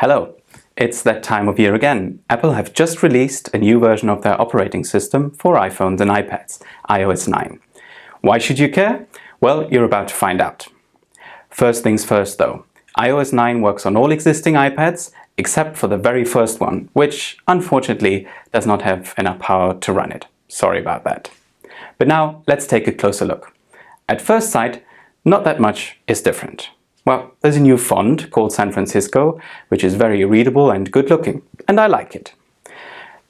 Hello, it's that time of year again. Apple have just released a new version of their operating system for iPhones and iPads, iOS 9. Why should you care? Well, you're about to find out. First things first though, iOS 9 works on all existing iPads except for the very first one, which unfortunately does not have enough power to run it. Sorry about that. But now let's take a closer look. At first sight, not that much is different. Well, there's a new font called San Francisco, which is very readable and good looking, and I like it.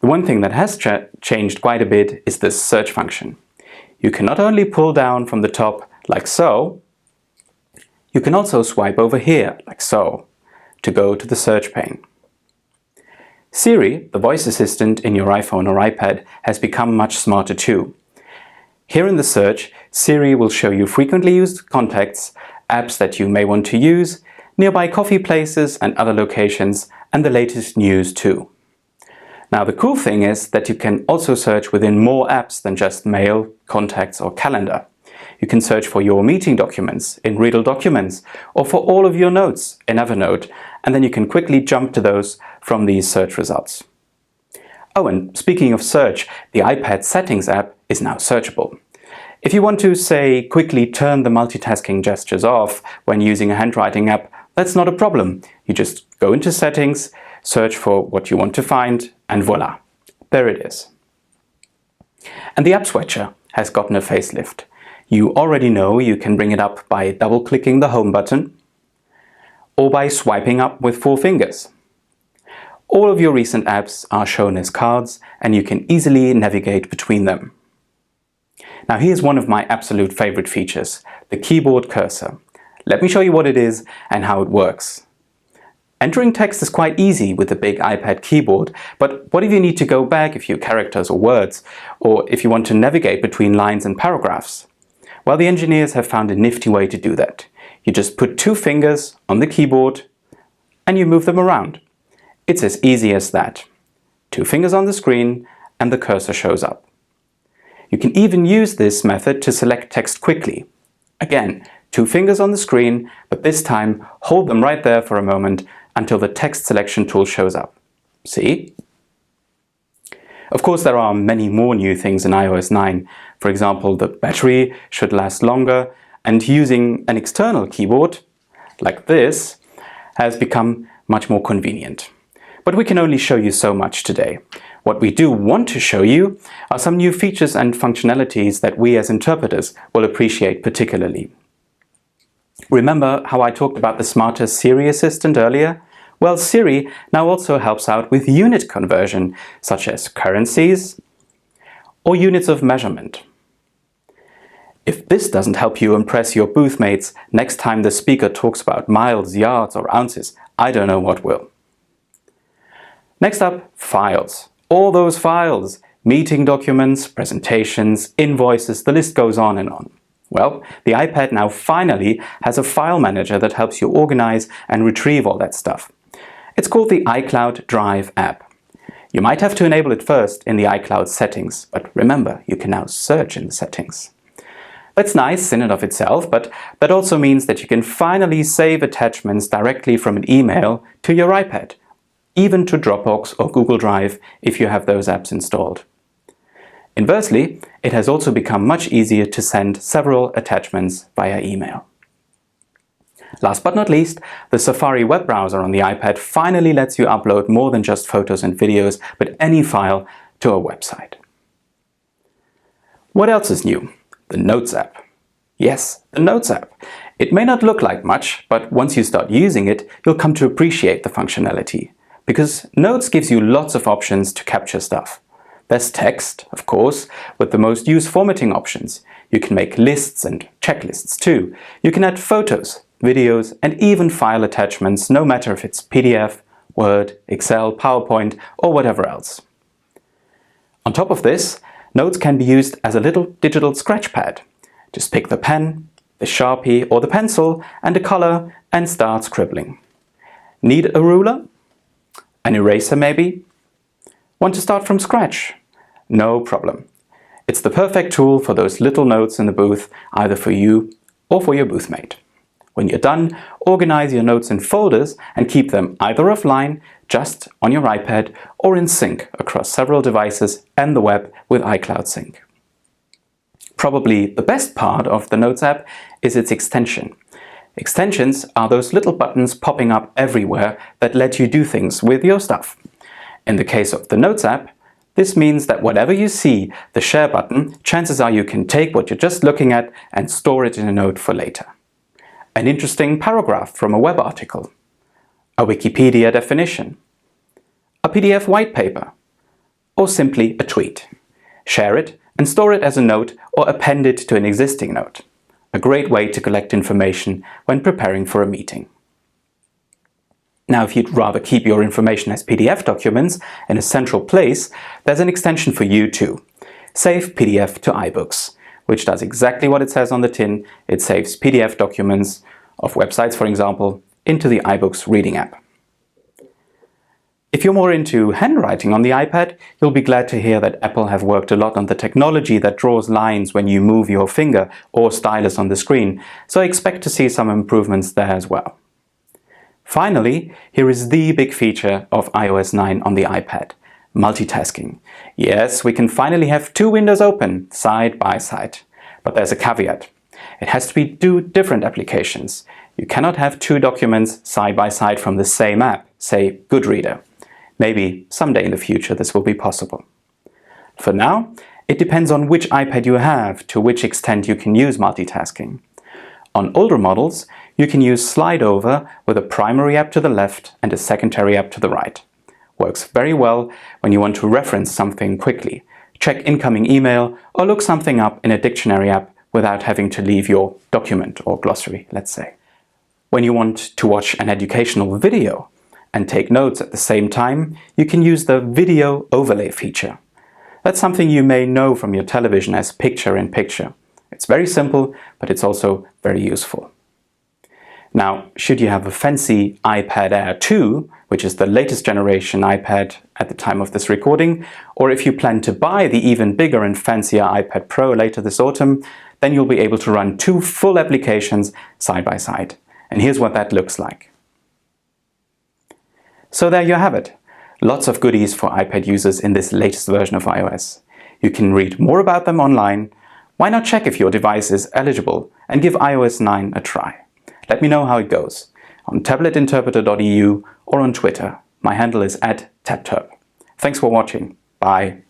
The one thing that has changed quite a bit is the search function. You can not only pull down from the top like so, you can also swipe over here like so to go to the search pane. Siri, the voice assistant in your iPhone or iPad, has become much smarter too. Here in the search, Siri will show you frequently used contacts, apps that you may want to use, nearby coffee places and other locations, and the latest news too. Now the cool thing is that you can also search within more apps than just Mail, Contacts or Calendar. You can search for your meeting documents in Readable Documents or for all of your notes in Evernote, and then you can quickly jump to those from these search results. Oh, and speaking of search, the iPad Settings app is now searchable. If you want to, say, quickly turn the multitasking gestures off when using a handwriting app, that's not a problem. You just go into Settings, search for what you want to find, and voila, there it is. And the app switcher has gotten a facelift. You already know you can bring it up by double-clicking the Home button or by swiping up with 4 fingers. All of your recent apps are shown as cards and you can easily navigate between them. Now here's one of my absolute favorite features, the keyboard cursor. Let me show you what it is and how it works. Entering text is quite easy with the big iPad keyboard, but what if you need to go back a few characters or words, or if you want to navigate between lines and paragraphs? Well, the engineers have found a nifty way to do that. You just put 2 fingers on the keyboard and you move them around. It's as easy as that. 2 fingers on the screen and the cursor shows up. You can even use this method to select text quickly. Again, 2 fingers on the screen, but this time hold them right there for a moment until the text selection tool shows up. See? Of course, there are many more new things in iOS 9. For example, the battery should last longer, and using an external keyboard, like this, has become much more convenient. But we can only show you so much today. What we do want to show you are some new features and functionalities that we as interpreters will appreciate particularly. Remember how I talked about the smarter Siri assistant earlier? Well, Siri now also helps out with unit conversion, such as currencies or units of measurement. If this doesn't help you impress your booth mates next time the speaker talks about miles, yards or ounces, I don't know what will. Next up, files. All those files, meeting documents, presentations, invoices, the list goes on and on. Well, the iPad now finally has a file manager that helps you organize and retrieve all that stuff. It's called the iCloud Drive app. You might have to enable it first in the iCloud settings, but remember, you can now search in the settings. That's nice in and of itself, but that also means that you can finally save attachments directly from an email to your iPad, even to Dropbox or Google Drive if you have those apps installed. Inversely, it has also become much easier to send several attachments via email. Last but not least, the Safari web browser on the iPad finally lets you upload more than just photos and videos, but any file to a website. What else is new? The Notes app. Yes, the Notes app. It may not look like much, but once you start using it, you'll come to appreciate the functionality. Because Notes gives you lots of options to capture stuff. There's text, of course, with the most used formatting options. You can make lists and checklists too. You can add photos, videos, and even file attachments, no matter if it's PDF, Word, Excel, PowerPoint, or whatever else. On top of this, Notes can be used as a little digital scratch pad. Just pick the pen, the Sharpie, or the pencil, and a color, and start scribbling. Need a ruler? An eraser maybe? Want to start from scratch? No problem. It's the perfect tool for those little notes in the booth, either for you or for your booth mate. When you're done, organize your notes in folders and keep them either offline, just on your iPad, or in sync across several devices and the web with iCloud Sync. Probably the best part of the Notes app is its extension. Extensions are those little buttons popping up everywhere that let you do things with your stuff. In the case of the Notes app, this means that whatever you see, the Share button, chances are you can take what you're just looking at and store it in a note for later. An interesting paragraph from a web article, a Wikipedia definition, a PDF white paper, or simply a tweet. Share it and store it as a note or append it to an existing note. A great way to collect information when preparing for a meeting. Now, if you'd rather keep your information as PDF documents in a central place, there's an extension for you too. Save PDF to iBooks, which does exactly what it says on the tin. It saves PDF documents of websites, for example, into the iBooks reading app. If you're more into handwriting on the iPad, you'll be glad to hear that Apple have worked a lot on the technology that draws lines when you move your finger or stylus on the screen, so I expect to see some improvements there as well. Finally, here is the big feature of iOS 9 on the iPad, multitasking. Yes, we can finally have two windows open, side by side. But there's a caveat. It has to be two different applications. You cannot have two documents side by side from the same app, say Goodreader. Maybe someday in the future this will be possible. For now, it depends on which iPad you have to which extent you can use multitasking. On older models, you can use Slide Over with a primary app to the left and a secondary app to the right. Works very well when you want to reference something quickly, check incoming email, or look something up in a dictionary app without having to leave your document or glossary, let's say. When you want to watch an educational video and take notes at the same time, you can use the Video Overlay feature. That's something you may know from your television as picture-in-picture. It's very simple, but it's also very useful. Now, should you have a fancy iPad Air 2, which is the latest generation iPad at the time of this recording, or if you plan to buy the even bigger and fancier iPad Pro later this autumn, then you'll be able to run two full applications side by side. And here's what that looks like. So there you have it. Lots of goodies for iPad users in this latest version of iOS. You can read more about them online. Why not check if your device is eligible and give iOS 9 a try? Let me know how it goes on tabletinterpreter.eu or on Twitter. My handle is @tabterp. Thanks for watching. Bye.